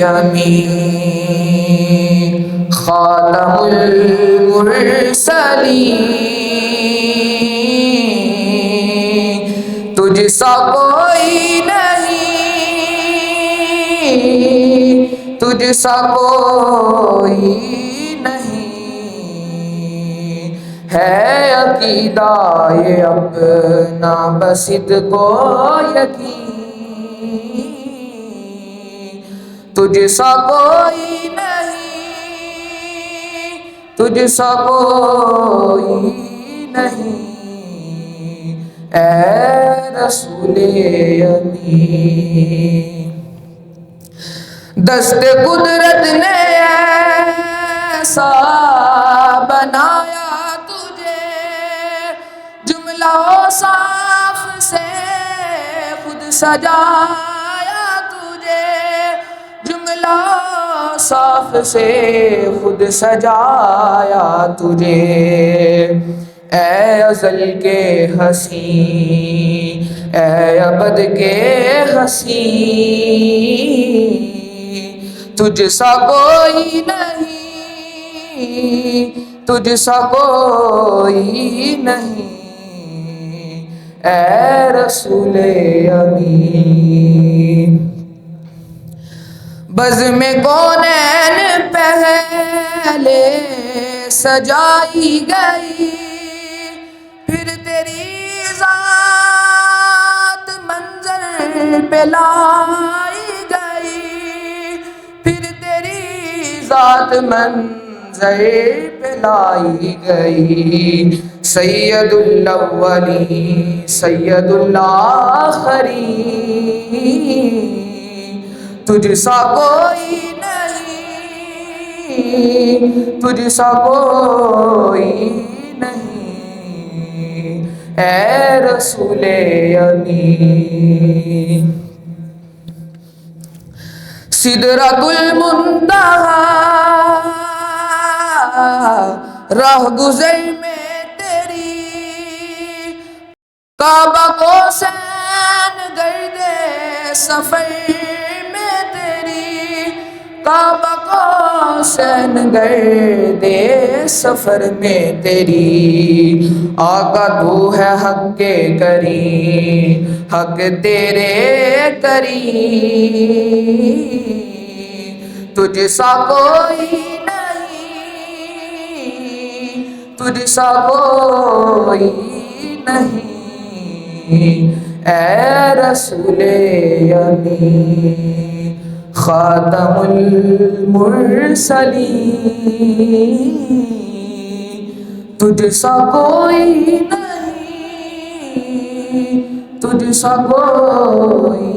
امین خاتم المرسلین تجھ سا کوئی نہیں تجھ سا کوئی نہیں ہے عقیدہ یہ اپنا بصدق و یقین تجھ سا کوئی نہیں تجھ سا کوئی نہیں اے رسول امین دست قدرت نے ایسا بنایا تجھے جملہ صاف سے خود سجایا تجھے جملہ صاف سے خود سجایا تجھے اے ازل کے حسین اے ابد کے حسین تجھ سا کوئی نہیں تجھ سا کوئی نہیں اے رسول امین بزم کونین پہلے سجائی گئی پھر تیری ذات منظر پہ لائی گئی پھر تیری ذات منظر پہ لائی گئی سید الاولین سید الاخرین تجھ سا کوئی نہیں تجھ سا کوئی نہیں اے رسول امین سدرۃ المنتہا راہ گزر میں تیری کعبہ کو سین گرد سفر میں تیری کعبہ کو سین گرد سفر میں تیری آقا تو ہے حق کے کریم حق تیرے کریم تجھ سا کوئی نہیں تجھ سا کوئی نہیں اے رسول امین خاتم المرسلین تجھ سا کوئی نہیں تجھ سا کوئی